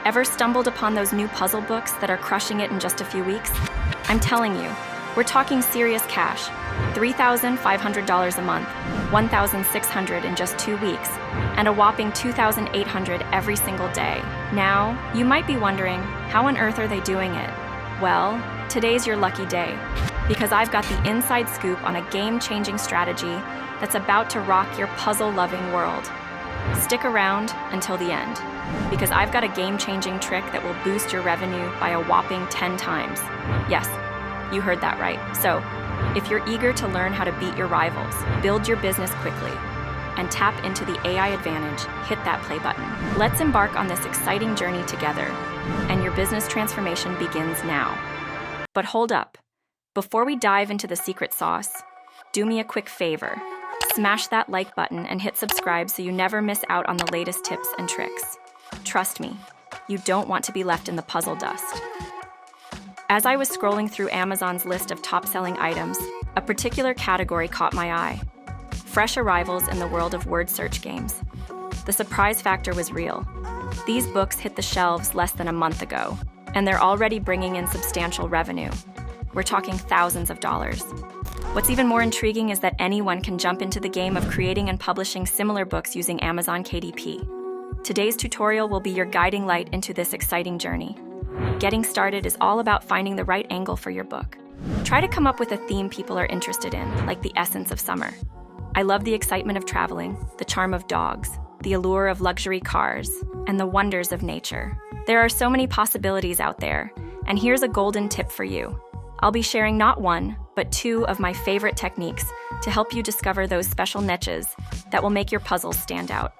Ever stumbled upon those new puzzle books that are crushing it in just a few weeks? I'm telling you, we're talking serious cash. $3,500 a month, $1,600 in just 2 weeks, and a whopping $2,800 every single day. Now, you might be wondering, how on earth are they doing it? Well, today's your lucky day, because I've got the inside scoop on a game-changing strategy that's about to rock your puzzle-loving world. Stick around until the end, because I've got a game-changing trick that will boost your revenue by a whopping 10 times. Yes, you heard that right. So, if you're eager to learn how to beat your rivals, build your business quickly, and tap into the AI advantage, hit that play button. Let's embark on this exciting journey together, and your business transformation begins now. But hold up. Before we dive into the secret sauce, do me a quick favor. Smash that like button and hit subscribe so you never miss out on the latest tips and tricks. Trust me, you don't want to be left in the puzzle dust. As I was scrolling through Amazon's list of top-selling items, a particular category caught my eye: fresh arrivals in the world of word search games. The surprise factor was real. These books hit the shelves less than a month ago, and they're already bringing in substantial revenue. We're talking thousands of dollars. What's even more intriguing is that anyone can jump into the game of creating and publishing similar books using Amazon KDP. Today's tutorial will be your guiding light into this exciting journey. Getting started is all about finding the right angle for your book. Try to come up with a theme people are interested in, like the essence of summer. I love the excitement of traveling, the charm of dogs, the allure of luxury cars, and the wonders of nature. There are so many possibilities out there, and here's a golden tip for you. I'll be sharing not one, but 2 of my favorite techniques to help you discover those special niches that will make your puzzles stand out.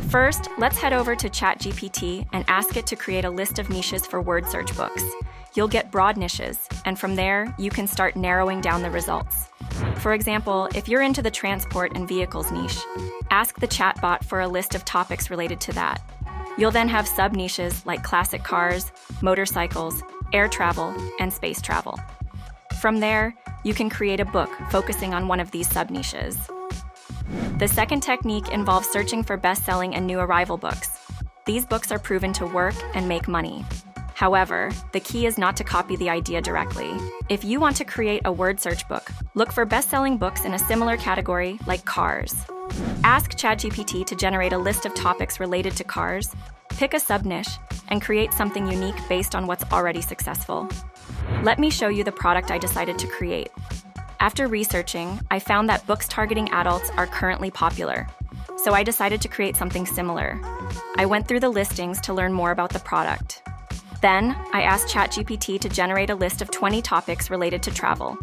First, let's head over to ChatGPT and ask it to create a list of niches for word search books. You'll get broad niches, and from there, you can start narrowing down the results. For example, if you're into the transport and vehicles niche, ask the chatbot for a list of topics related to that. You'll then have sub-niches like classic cars, motorcycles, air travel, and space travel. From there, you can create a book focusing on one of these sub-niches. The second technique involves searching for best-selling and new arrival books. These books are proven to work and make money. However, the key is not to copy the idea directly. If you want to create a word search book, look for best-selling books in a similar category like cars. Ask ChatGPT to generate a list of topics related to cars, pick a sub-niche, and create something unique based on what's already successful. Let me show you the product I decided to create. After researching, I found that books targeting adults are currently popular, so I decided to create something similar. I went through the listings to learn more about the product. Then, I asked ChatGPT to generate a list of 20 topics related to travel.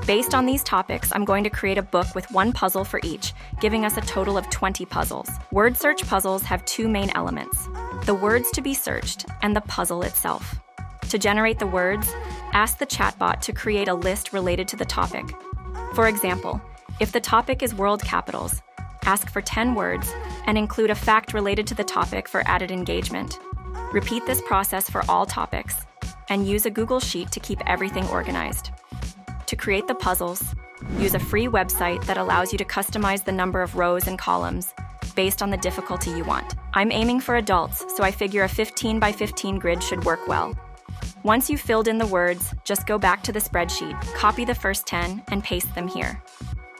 Based on these topics, I'm going to create a book with 1 puzzle for each, giving us a total of 20 puzzles. Word search puzzles have 2 main elements: the words to be searched and the puzzle itself. To generate the words, ask the chatbot to create a list related to the topic. For example, if the topic is world capitals, ask for 10 words and include a fact related to the topic for added engagement. Repeat this process for all topics, and use a Google Sheet to keep everything organized. To create the puzzles, use a free website that allows you to customize the number of rows and columns based on the difficulty you want. I'm aiming for adults, so I figure a 15 by 15 grid should work well. Once you've filled in the words, just go back to the spreadsheet, copy the first 10, and paste them here.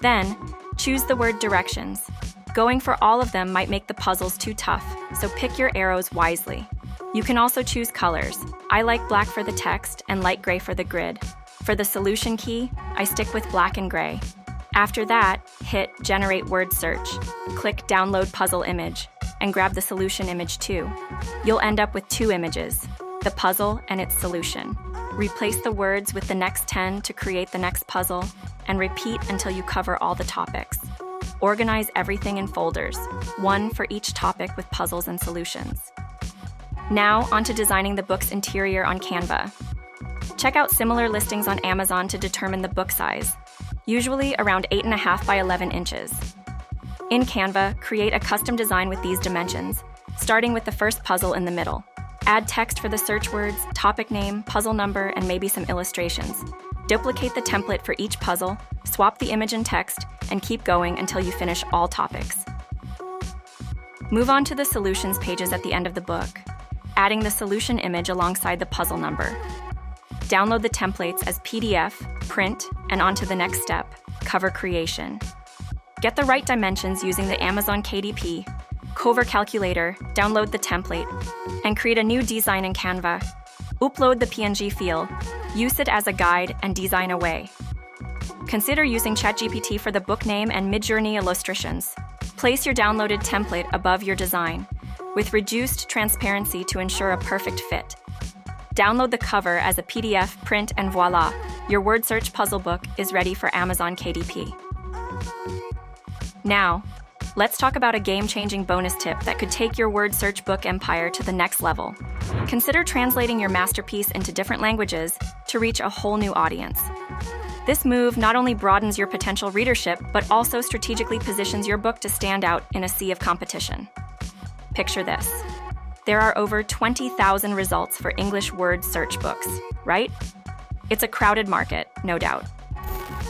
Then, choose the word directions. Going for all of them might make the puzzles too tough, so pick your arrows wisely. You can also choose colors. I like black for the text and light gray for the grid. For the solution key, I stick with black and gray. After that, hit Generate Word Search. Click Download Puzzle Image, and grab the solution image too. You'll end up with 2 images, the puzzle and its solution. Replace the words with the next 10 to create the next puzzle, and repeat until you cover all the topics. Organize everything in folders, 1 for each topic with puzzles and solutions. Now, onto designing the book's interior on Canva. Check out similar listings on Amazon to determine the book size, usually around 8.5 by 11 inches. In Canva, create a custom design with these dimensions, starting with the first puzzle in the middle. Add text for the search words, topic name, puzzle number, and maybe some illustrations. Duplicate the template for each puzzle, swap the image and text, and keep going until you finish all topics. Move on to the solutions pages at the end of the book. adding the solution image alongside the puzzle number. Download the templates as PDF, print, and on to the next step, cover creation. Get the right dimensions using the Amazon KDP, cover calculator, download the template, and create a new design in Canva. Upload the PNG file, use it as a guide, and design away. Consider using ChatGPT for the book name and Midjourney illustrations. Place your downloaded template above your design, with reduced transparency to ensure a perfect fit. Download the cover as a PDF, print, and voila, your word search puzzle book is ready for Amazon KDP. Now, let's talk about a game-changing bonus tip that could take your word search book empire to the next level. Consider translating your masterpiece into different languages to reach a whole new audience. This move not only broadens your potential readership, but also strategically positions your book to stand out in a sea of competition. Picture this. There are over 20,000 results for English word search books, right? It's a crowded market, no doubt.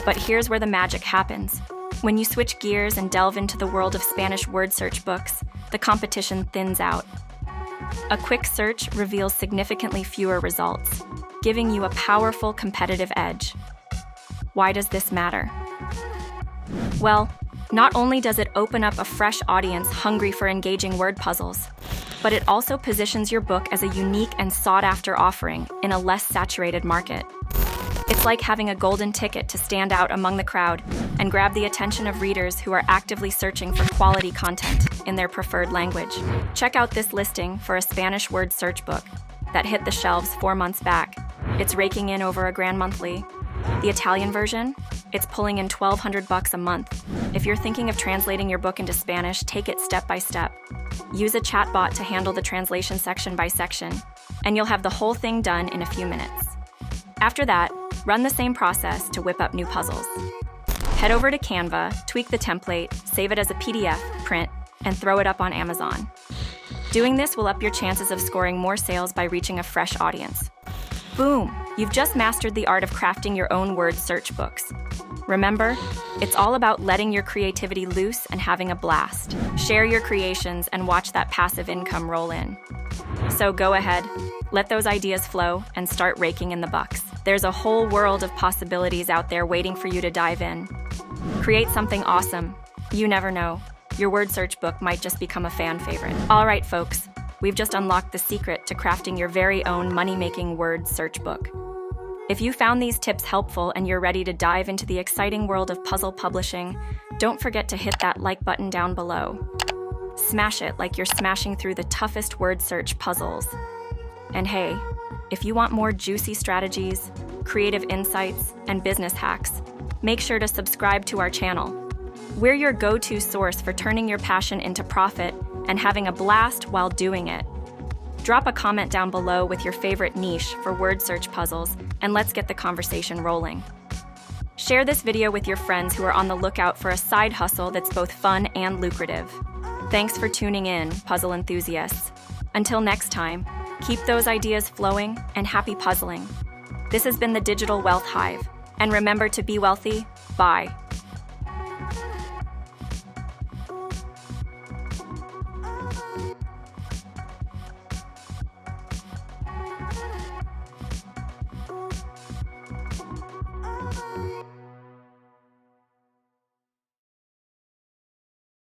But here's where the magic happens. When you switch gears and delve into the world of Spanish word search books, the competition thins out. A quick search reveals significantly fewer results, giving you a powerful competitive edge. Why does this matter? Well, not only does it open up a fresh audience hungry for engaging word puzzles, but it also positions your book as a unique and sought-after offering in a less saturated market. It's like having a golden ticket to stand out among the crowd and grab the attention of readers who are actively searching for quality content in their preferred language. Check out this listing for a Spanish word search book that hit the shelves 4 months back. It's raking in over $1,000 monthly. The Italian version? It's pulling in $1,200 a month. If you're thinking of translating your book into Spanish, take it step by step. Use a chatbot to handle the translation section by section, and you'll have the whole thing done in a few minutes. After that, run the same process to whip up new puzzles. Head over to Canva, tweak the template, save it as a PDF, print, and throw it up on Amazon. Doing this will up your chances of scoring more sales by reaching a fresh audience. Boom! You've just mastered the art of crafting your own word search books. Remember, it's all about letting your creativity loose and having a blast. Share your creations and watch that passive income roll in. So go ahead, let those ideas flow and start raking in the bucks. There's a whole world of possibilities out there waiting for you to dive in. Create something awesome. You never know. Your word search book might just become a fan favorite. All right, folks, we've just unlocked the secret to crafting your very own money-making word search book. If you found these tips helpful and you're ready to dive into the exciting world of puzzle publishing, don't forget to hit that like button down below. Smash it like you're smashing through the toughest word search puzzles. And hey, if you want more juicy strategies, creative insights, and business hacks, make sure to subscribe to our channel. We're your go-to source for turning your passion into profit and having a blast while doing it. Drop a comment down below with your favorite niche for word search puzzles, and let's get the conversation rolling. Share this video with your friends who are on the lookout for a side hustle that's both fun and lucrative. Thanks for tuning in, puzzle enthusiasts. Until next time, keep those ideas flowing and happy puzzling. This has been the Digital Wealth Hive, and remember to be wealthy. Bye.